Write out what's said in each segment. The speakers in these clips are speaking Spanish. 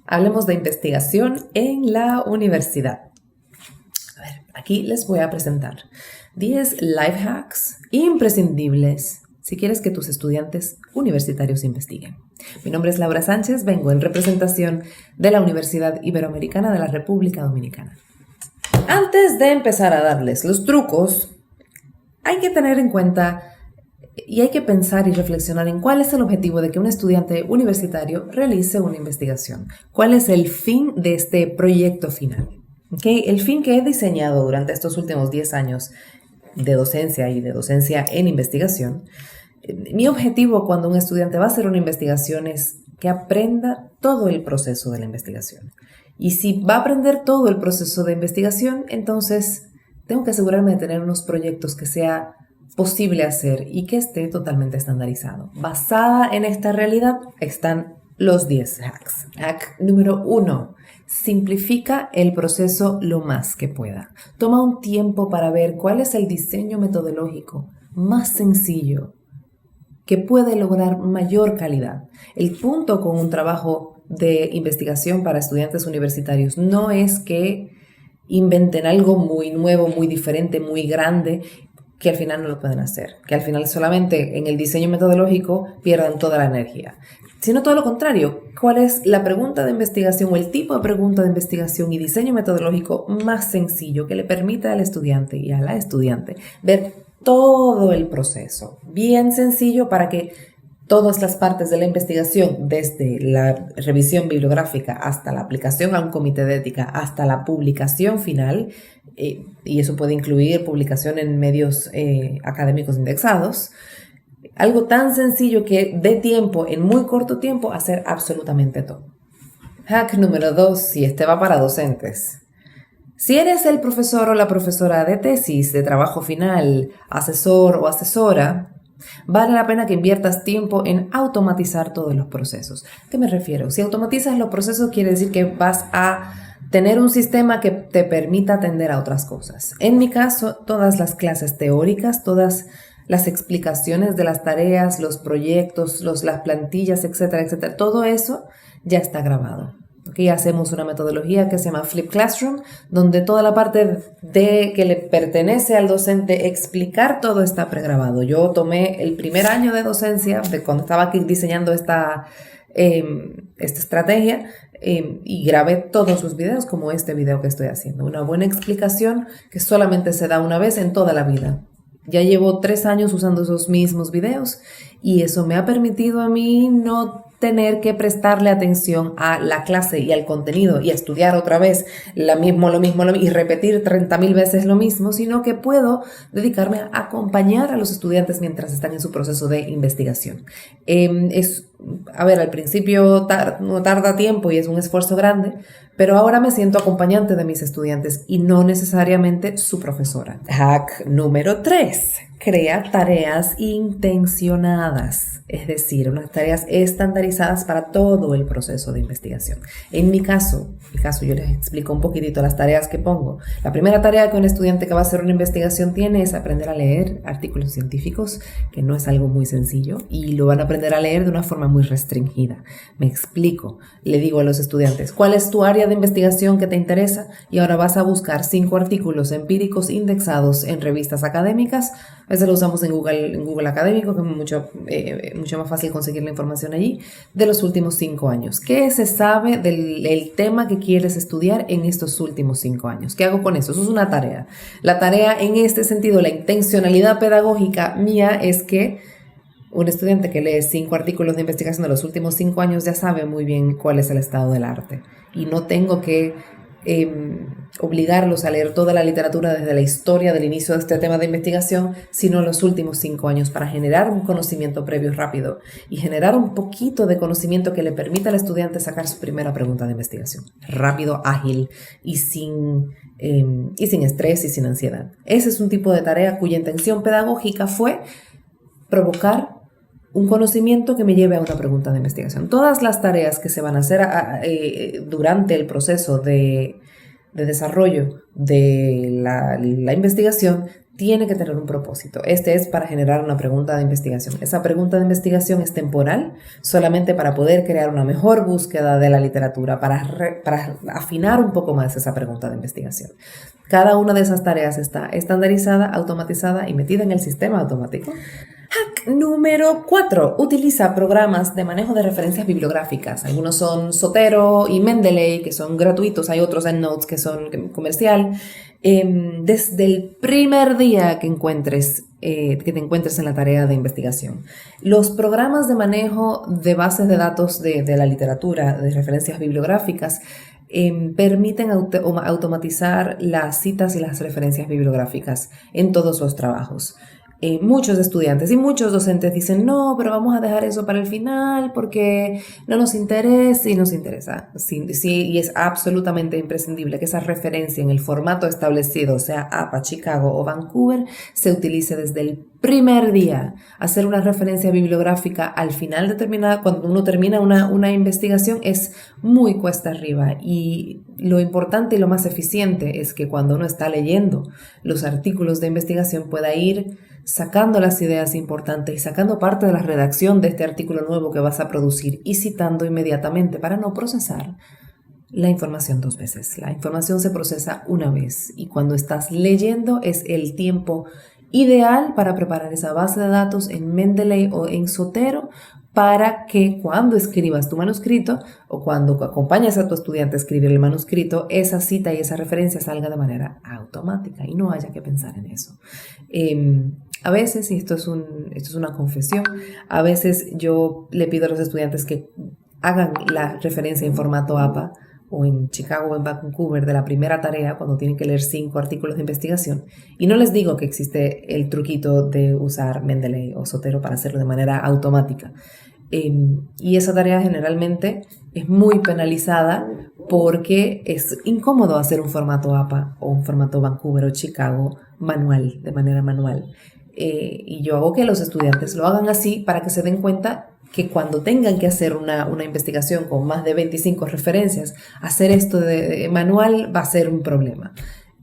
Hablemos de investigación en la universidad. A ver, aquí les voy a presentar 10 life hacks imprescindibles si quieres que tus estudiantes universitarios investiguen. Mi nombre es Laura Sánchez, vengo en representación de la Universidad Iberoamericana de la República Dominicana. Antes de empezar a darles los trucos, hay que tener en cuenta y hay que pensar y reflexionar en cuál es el objetivo de que un estudiante universitario realice una investigación. ¿Cuál es el fin de este proyecto final? ¿Okay? El fin que he diseñado durante estos últimos 10 años de docencia y de docencia en investigación, mi objetivo cuando un estudiante va a hacer una investigación es que aprenda todo el proceso de la investigación. Y si va a aprender todo el proceso de investigación, entonces tengo que asegurarme de tener unos proyectos que sea posible hacer y que esté totalmente estandarizado. Basada en esta realidad están los 10 hacks. Hack número 1. Simplifica el proceso lo más que pueda. Toma un tiempo para ver cuál es el diseño metodológico más sencillo que puede lograr mayor calidad. El punto con un trabajo de investigación para estudiantes universitarios no es que inventen algo muy nuevo, muy diferente, muy grande, que al final no lo pueden hacer, que al final solamente en el diseño metodológico pierdan toda la energía, sino todo lo contrario. ¿Cuál es la pregunta de investigación o el tipo de pregunta de investigación y diseño metodológico más sencillo que le permita al estudiante y a la estudiante ver todo el proceso? Bien sencillo para que todas las partes de la investigación, desde la revisión bibliográfica hasta la aplicación a un comité de ética, hasta la publicación final, y eso puede incluir publicación en medios académicos indexados, algo tan sencillo que dé tiempo, en muy corto tiempo, hacer absolutamente todo. Hack número 2, y este va para docentes. Si eres el profesor o la profesora de tesis, de trabajo final, asesor o asesora, vale la pena que inviertas tiempo en automatizar todos los procesos. ¿A qué me refiero? Si automatizas los procesos, quiere decir que vas a tener un sistema que te permita atender a otras cosas. En mi caso, todas las clases teóricas, todas las explicaciones de las tareas, los proyectos, las plantillas, etcétera, etcétera, todo eso ya está grabado. Aquí hacemos una metodología que se llama Flip Classroom, donde toda la parte de que le pertenece al docente explicar todo está pregrabado. Yo tomé el primer año de docencia, de cuando estaba aquí diseñando esta estrategia, y grabé todos sus videos como este video que estoy haciendo. Una buena explicación que solamente se da una vez en toda la vida. Ya llevo 3 años usando esos mismos videos y eso me ha permitido a mí no tener que prestarle atención a la clase y al contenido y a estudiar otra vez lo mismo y repetir 30.000 veces lo mismo, sino que puedo dedicarme a acompañar a los estudiantes mientras están en su proceso de investigación. Al principio no tarda tiempo y es un esfuerzo grande, pero ahora me siento acompañante de mis estudiantes y no necesariamente su profesora. Hack número 3. Crea tareas intencionadas, es decir, unas tareas estandarizadas para todo el proceso de investigación. En mi caso, yo les explico un poquitito las tareas que pongo. La primera tarea que un estudiante que va a hacer una investigación tiene es aprender a leer artículos científicos, que no es algo muy sencillo, y lo van a aprender a leer de una forma muy restringida. Me explico, le digo a los estudiantes, ¿cuál es tu área de investigación que te interesa? Y ahora vas a buscar 5 artículos empíricos indexados en revistas académicas. A veces lo usamos en Google Académico, que es mucho más fácil conseguir la información allí, de los últimos 5 años. ¿Qué se sabe del tema que quieres estudiar en estos últimos 5 años? ¿Qué hago con eso? Eso es una tarea. La tarea en este sentido, la intencionalidad pedagógica mía es que un estudiante que lee 5 artículos de investigación de los últimos 5 años ya sabe muy bien cuál es el estado del arte. Y no tengo que obligarlos a leer toda la literatura desde la historia del inicio de este tema de investigación, sino los últimos 5 años, para generar un conocimiento previo rápido y generar un poquito de conocimiento que le permita al estudiante sacar su primera pregunta de investigación. Rápido, ágil y sin estrés y sin ansiedad. Ese es un tipo de tarea cuya intención pedagógica fue provocar un conocimiento que me lleve a una pregunta de investigación. Todas las tareas que se van a hacer durante el proceso de desarrollo de la investigación tiene que tener un propósito. Este es para generar una pregunta de investigación. Esa pregunta de investigación es temporal, solamente para poder crear una mejor búsqueda de la literatura, para afinar un poco más esa pregunta de investigación. Cada una de esas tareas está estandarizada, automatizada y metida en el sistema automático. Hack número 4. Utiliza programas de manejo de referencias bibliográficas. Algunos son Zotero y Mendeley, que son gratuitos. Hay otros EndNotes que son comercial. Desde el primer día que te encuentres en la tarea de investigación. Los programas de manejo de bases de datos de la literatura, de referencias bibliográficas, permiten automatizar las citas y las referencias bibliográficas en todos los trabajos. Muchos estudiantes y muchos docentes dicen, no, pero vamos a dejar eso para el final porque no nos interesa y nos interesa. Sí, y es absolutamente imprescindible que esa referencia en el formato establecido, sea APA, Chicago o Vancouver, se utilice desde el primer día. Hacer una referencia bibliográfica al final determinada, cuando uno termina una investigación, es muy cuesta arriba, y lo importante y lo más eficiente es que cuando uno está leyendo los artículos de investigación pueda ir sacando las ideas importantes y sacando parte de la redacción de este artículo nuevo que vas a producir y citando inmediatamente para no procesar la información dos veces. La información se procesa una vez, y cuando estás leyendo es el tiempo ideal para preparar esa base de datos en Mendeley o en Zotero, para que cuando escribas tu manuscrito o cuando acompañas a tu estudiante a escribir el manuscrito, esa cita y esa referencia salga de manera automática y no haya que pensar en eso. A veces, y esto es una confesión, a veces yo le pido a los estudiantes que hagan la referencia en formato APA o en Chicago o en Vancouver de la primera tarea cuando tienen que leer 5 artículos de investigación, y no les digo que existe el truquito de usar Mendeley o Zotero para hacerlo de manera automática. Y esa tarea generalmente es muy penalizada porque es incómodo hacer un formato APA o un formato Vancouver o Chicago manual, de manera manual. Y yo hago que los estudiantes lo hagan así para que se den cuenta que cuando tengan que hacer una investigación con más de 25 referencias, hacer esto de manual va a ser un problema.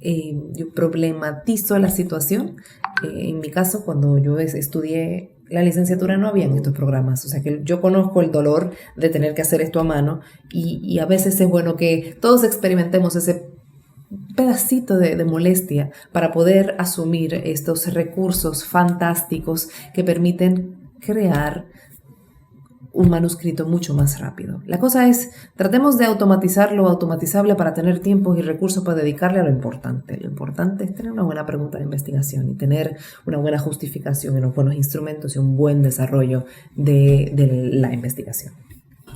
Yo problematizo la situación. En mi caso, cuando yo estudié la licenciatura, no habían estos programas, o sea que yo conozco el dolor de tener que hacer esto a mano, y a veces es bueno que todos experimentemos ese pedacito de molestia para poder asumir estos recursos fantásticos que permiten crear un manuscrito mucho más rápido. La cosa es, tratemos de automatizar lo automatizable para tener tiempo y recursos para dedicarle a lo importante. Lo importante es tener una buena pregunta de investigación y tener una buena justificación y unos buenos instrumentos y un buen desarrollo de la investigación.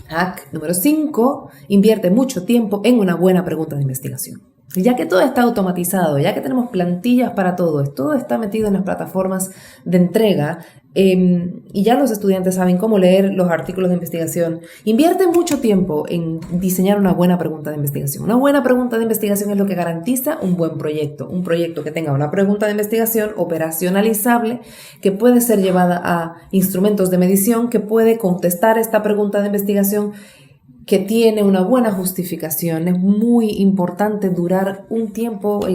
Hack número 5. Invierte mucho tiempo en una buena pregunta de investigación. Ya que todo está automatizado, ya que tenemos plantillas para todo está metido en las plataformas de entrega, y ya los estudiantes saben cómo leer los artículos de investigación, invierte mucho tiempo en diseñar una buena pregunta de investigación. Una buena pregunta de investigación es lo que garantiza un buen proyecto. Un proyecto que tenga una pregunta de investigación operacionalizable, que puede ser llevada a instrumentos de medición, que puede contestar esta pregunta de investigación, que tiene una buena justificación. Es muy importante durar el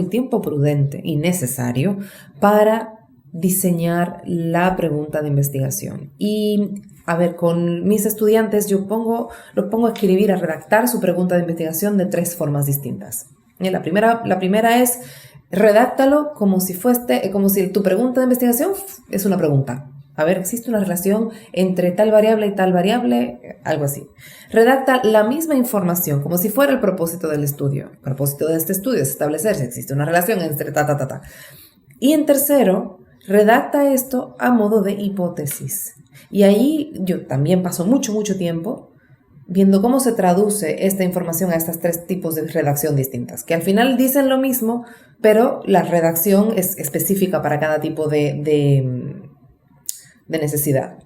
tiempo prudente y necesario para diseñar la pregunta de investigación. Y a ver, con mis estudiantes los pongo a escribir, a redactar su pregunta de investigación de 3 formas distintas. La primera es, redáctalo como si tu pregunta de investigación es una pregunta. A ver, ¿existe una relación entre tal variable y tal variable? Algo así. Redacta la misma información como si fuera el propósito del estudio. El propósito de este estudio es establecer si existe una relación entre ta. Y en tercero, redacta esto a modo de hipótesis. Y ahí yo también paso mucho tiempo viendo cómo se traduce esta información a estos 3 tipos de redacción distintas, que al final dicen lo mismo, pero la redacción es específica para cada tipo de necesidad.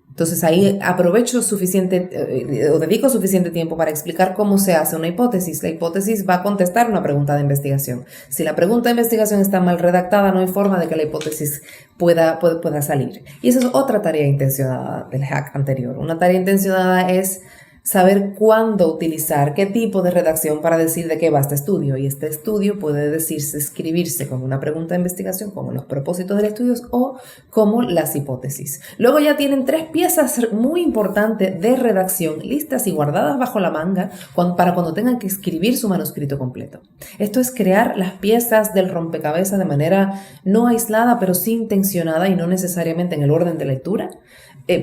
Entonces ahí aprovecho o dedico suficiente tiempo para explicar cómo se hace una hipótesis. La hipótesis va a contestar una pregunta de investigación. Si la pregunta de investigación está mal redactada, no hay forma de que la hipótesis pueda salir. Y esa es otra tarea intencionada del hack anterior. Una tarea intencionada es saber cuándo utilizar qué tipo de redacción para decir de qué va este estudio. Y este estudio puede escribirse como una pregunta de investigación, como los propósitos del estudio o como las hipótesis. Luego ya tienen 3 piezas muy importantes de redacción listas y guardadas bajo la manga para cuando tengan que escribir su manuscrito completo. Esto es crear las piezas del rompecabezas de manera no aislada, pero sí intencionada y no necesariamente en el orden de lectura.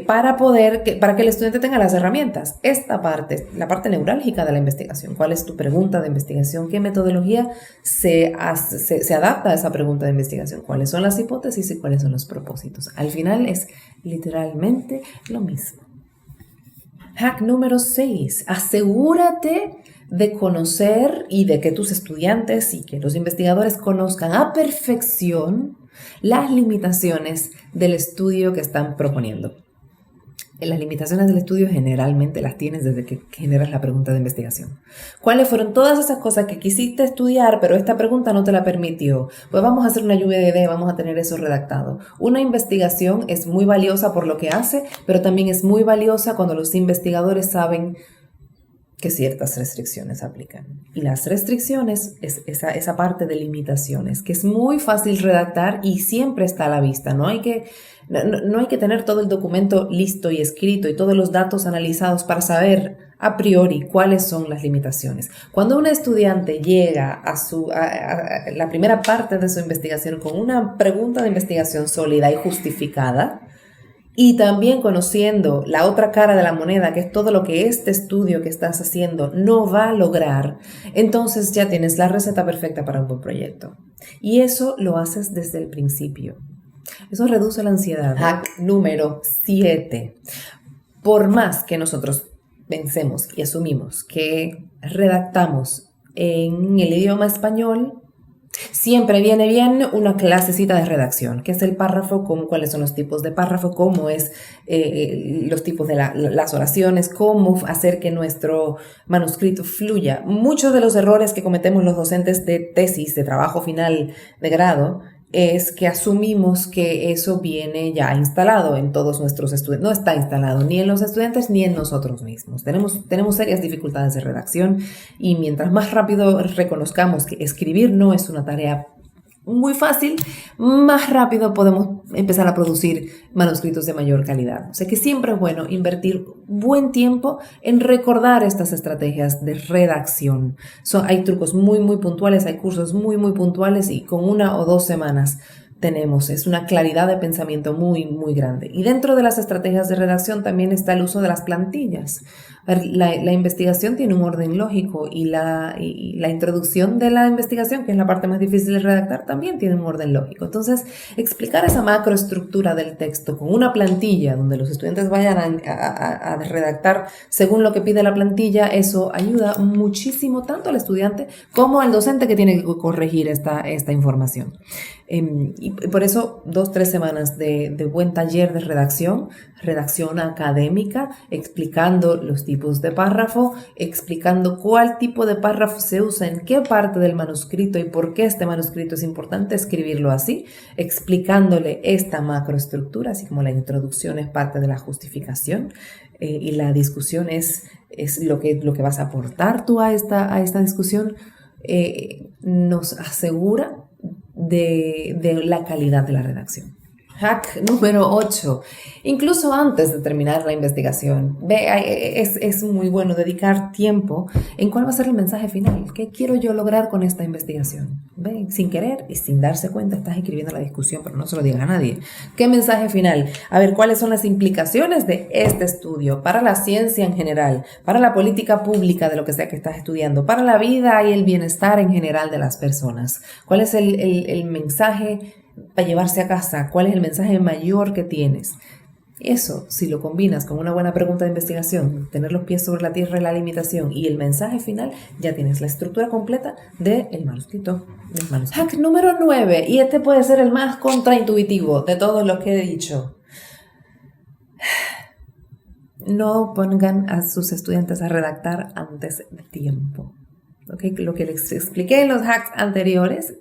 Para que el estudiante tenga las herramientas. Esta parte, la parte neurálgica de la investigación. ¿Cuál es tu pregunta de investigación? ¿Qué metodología se adapta a esa pregunta de investigación? ¿Cuáles son las hipótesis y cuáles son los propósitos? Al final es literalmente lo mismo. Hack número 6. Asegúrate de conocer y de que tus estudiantes y que los investigadores conozcan a perfección las limitaciones del estudio que están proponiendo. Las limitaciones del estudio generalmente las tienes desde que generas la pregunta de investigación. ¿Cuáles fueron todas esas cosas que quisiste estudiar, pero esta pregunta no te la permitió? Pues vamos a hacer una lluvia de ideas, vamos a tener eso redactado. Una investigación es muy valiosa por lo que hace, pero también es muy valiosa cuando los investigadores saben que ciertas restricciones aplican. Y las restricciones es esa parte de limitaciones, que es muy fácil redactar y siempre está a la vista. No hay que tener todo el documento listo y escrito y todos los datos analizados para saber a priori cuáles son las limitaciones. Cuando un estudiante llega a la primera parte de su investigación con una pregunta de investigación sólida y justificada, y también conociendo la otra cara de la moneda, que es todo lo que este estudio que estás haciendo no va a lograr, entonces ya tienes la receta perfecta para un buen proyecto. Y eso lo haces desde el principio. Eso reduce la ansiedad. Hack número 7. Por más que nosotros pensemos y asumimos que redactamos en el idioma español, siempre viene bien una clasecita de redacción, que es el párrafo, cuáles son los tipos de párrafo, cómo es los tipos de las oraciones, cómo hacer que nuestro manuscrito fluya. Muchos de los errores que cometemos los docentes de tesis, de trabajo final de grado, es que asumimos que eso viene ya instalado en todos nuestros estudiantes. No está instalado ni en los estudiantes ni en nosotros mismos. Tenemos serias dificultades de redacción y mientras más rápido reconozcamos que escribir no es una tarea muy fácil, más rápido podemos empezar a producir manuscritos de mayor calidad. O sea que siempre es bueno invertir buen tiempo en recordar estas estrategias de redacción. Hay trucos muy, muy puntuales, hay cursos muy, muy puntuales y con 1 o 2 semanas es una claridad de pensamiento muy, muy grande. Y dentro de las estrategias de redacción también está el uso de las plantillas. La investigación tiene un orden lógico y la introducción de la investigación, que es la parte más difícil de redactar, también tiene un orden lógico. Entonces, explicar esa macroestructura del texto con una plantilla donde los estudiantes vayan a redactar según lo que pide la plantilla, eso ayuda muchísimo tanto al estudiante como al docente que tiene que corregir esta información. Y por eso 2-3 semanas de buen taller de redacción académica, explicando los tipos de párrafo, explicando cuál tipo de párrafo se usa en qué parte del manuscrito y por qué este manuscrito es importante escribirlo así, explicándole esta macroestructura, así como la introducción es parte de la justificación y la discusión es lo que vas a aportar tú a esta discusión, nos asegura de la calidad de la redacción. Hack número 8. Incluso antes de terminar la investigación, es muy bueno dedicar tiempo en cuál va a ser el mensaje final. ¿Qué quiero yo lograr con esta investigación? Sin querer y sin darse cuenta estás escribiendo la discusión, pero no se lo digas a nadie. ¿Qué mensaje final? A ver, ¿cuáles son las implicaciones de este estudio para la ciencia en general, para la política pública de lo que sea que estás estudiando, para la vida y el bienestar en general de las personas? ¿Cuál es el mensaje para llevarse a casa? ¿Cuál es el mensaje mayor que tienes? Eso, si lo combinas con una buena pregunta de investigación, tener los pies sobre la tierra y la limitación y el mensaje final, ya tienes la estructura completa del manuscrito. Hack número 9, y este puede ser el más contraintuitivo de todos los que he dicho. No pongan a sus estudiantes a redactar antes de tiempo. ¿Okay? Lo que les expliqué en los hacks anteriores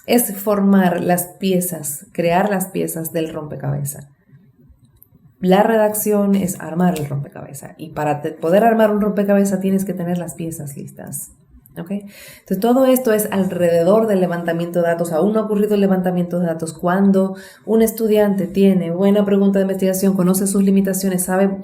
es formar las piezas, crear las piezas del rompecabezas. La redacción es armar el rompecabezas y para poder armar un rompecabezas tienes que tener las piezas listas. ¿Okay? Entonces todo esto es alrededor del levantamiento de datos. Aún no ha ocurrido el levantamiento de datos. Cuando un estudiante tiene buena pregunta de investigación, conoce sus limitaciones, sabe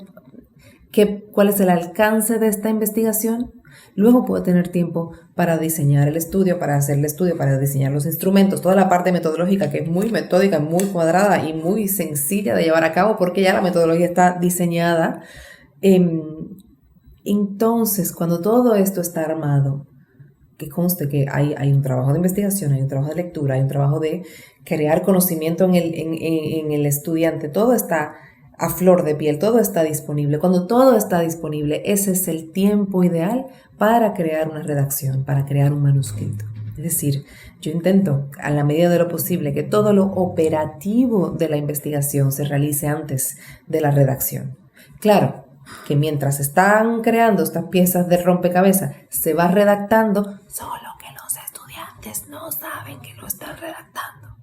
cuál es el alcance de esta investigación, luego puede tener tiempo para diseñar el estudio, para hacer el estudio, para diseñar los instrumentos, toda la parte metodológica que es muy metódica, muy cuadrada y muy sencilla de llevar a cabo porque ya la metodología está diseñada. Entonces, cuando todo esto está armado, que conste que hay un trabajo de investigación, hay un trabajo de lectura, hay un trabajo de crear conocimiento en el estudiante, todo está a flor de piel, todo está disponible. Cuando todo está disponible, ese es el tiempo ideal para crear una redacción, para crear un manuscrito. Es decir, yo intento a la medida de lo posible que todo lo operativo de la investigación se realice antes de la redacción. Claro, que mientras están creando estas piezas de rompecabezas, se va redactando, solo que los estudiantes no saben que lo están redactando.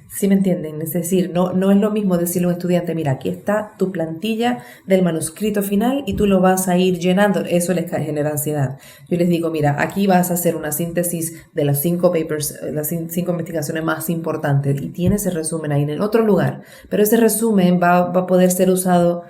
¿Sí me entienden? Es decir, no es lo mismo decirle a un estudiante, mira, aquí está tu plantilla del manuscrito final y tú lo vas a ir llenando. Eso les genera ansiedad. Yo les digo, mira, aquí vas a hacer una síntesis de las 5 papers, las 5 investigaciones más importantes y tienes el resumen ahí en el otro lugar. Pero ese resumen va a poder ser usado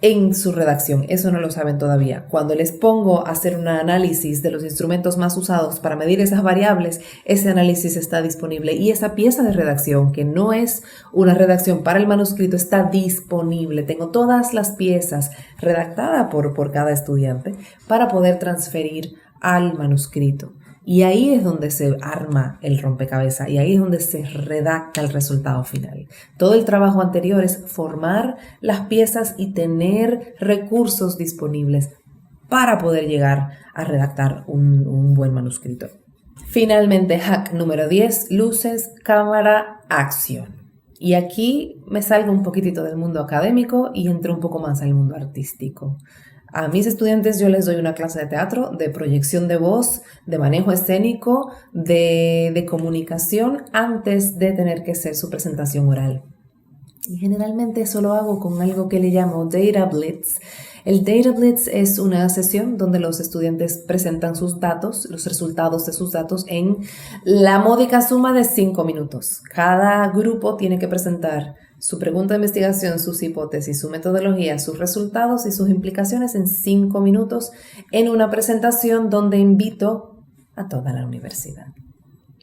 en su redacción. Eso no lo saben todavía. Cuando les pongo a hacer un análisis de los instrumentos más usados para medir esas variables, ese análisis está disponible y esa pieza de redacción, que no es una redacción para el manuscrito, está disponible. Tengo todas las piezas redactadas por cada estudiante para poder transferir al manuscrito. Y ahí es donde se arma el rompecabezas y ahí es donde se redacta el resultado final. Todo el trabajo anterior es formar las piezas y tener recursos disponibles para poder llegar a redactar un buen manuscrito. Finalmente, hack número 10, luces, cámara, acción. Y aquí me salgo un poquitito del mundo académico y entro un poco más al mundo artístico. A mis estudiantes yo les doy una clase de teatro, de proyección de voz, de manejo escénico, de comunicación antes de tener que hacer su presentación oral. Y generalmente eso lo hago con algo que le llamo Data Blitz. El Data Blitz es una sesión donde los estudiantes presentan sus datos, los resultados de sus datos en la módica suma de 5 minutos. Cada grupo tiene que presentar su pregunta de investigación, sus hipótesis, su metodología, sus resultados y sus implicaciones en 5 minutos en una presentación donde invito a toda la universidad.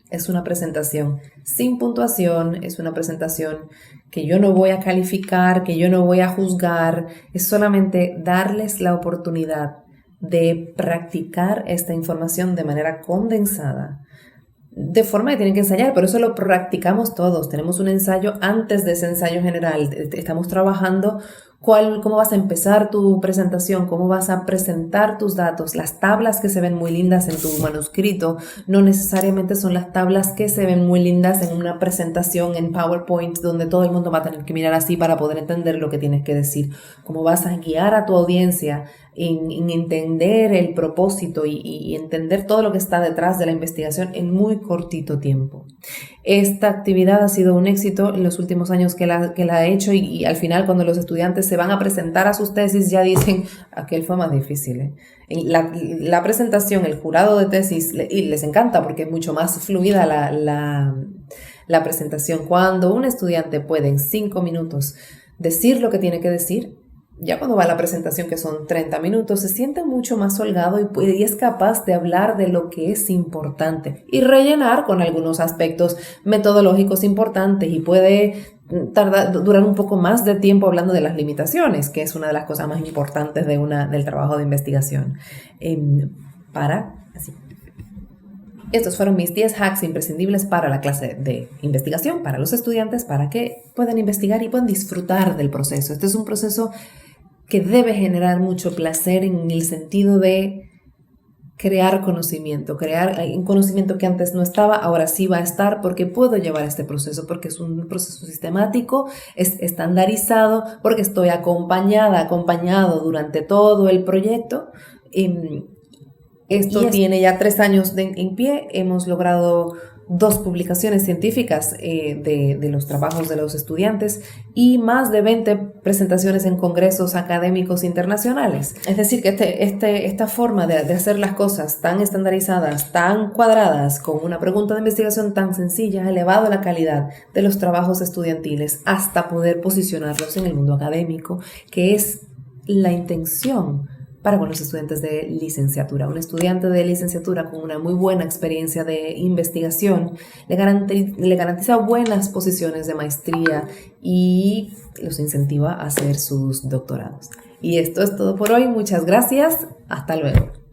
Es una presentación sin puntuación, es una presentación que yo no voy a calificar, que yo no voy a juzgar, es solamente darles la oportunidad de practicar esta información de manera condensada, de forma que tienen que ensayar, pero eso lo practicamos todos. Tenemos un ensayo antes de ese ensayo general. Estamos trabajando cómo vas a empezar tu presentación, cómo vas a presentar tus datos. Las tablas que se ven muy lindas en tu manuscrito no necesariamente son las tablas que se ven muy lindas en una presentación en PowerPoint donde todo el mundo va a tener que mirar así para poder entender lo que tienes que decir. Cómo vas a guiar a tu audiencia en entender el propósito y entender todo lo que está detrás de la investigación en muy cortito tiempo. Esta actividad ha sido un éxito en los últimos años que la he hecho y al final cuando los estudiantes se van a presentar a sus tesis ya dicen, aquel fue más difícil. La presentación, el jurado de tesis les encanta porque es mucho más fluida la presentación. Cuando un estudiante puede en 5 minutos decir lo que tiene que decir, ya cuando va a la presentación, que son 30 minutos, se siente mucho más holgado y es capaz de hablar de lo que es importante y rellenar con algunos aspectos metodológicos importantes y puede durar un poco más de tiempo hablando de las limitaciones, que es una de las cosas más importantes del trabajo de investigación. Estos fueron mis 10 hacks imprescindibles para la clase de investigación, para los estudiantes, para que puedan investigar y puedan disfrutar del proceso. Este es un proceso que debe generar mucho placer en el sentido de crear conocimiento, crear un conocimiento que antes no estaba, ahora sí va a estar porque puedo llevar este proceso, porque es un proceso sistemático, es estandarizado, porque estoy acompañado durante todo el proyecto. Esto tiene ya 3 años en pie, hemos logrado 2 publicaciones científicas de los trabajos de los estudiantes y más de 20 presentaciones en congresos académicos internacionales. Es decir, que esta forma de hacer las cosas tan estandarizadas, tan cuadradas, con una pregunta de investigación tan sencilla, ha elevado la calidad de los trabajos estudiantiles hasta poder posicionarlos en el mundo académico, que es la intención para con los estudiantes de licenciatura. Un estudiante de licenciatura con una muy buena experiencia de investigación le garantiza buenas posiciones de maestría y los incentiva a hacer sus doctorados. Y esto es todo por hoy. Muchas gracias. Hasta luego.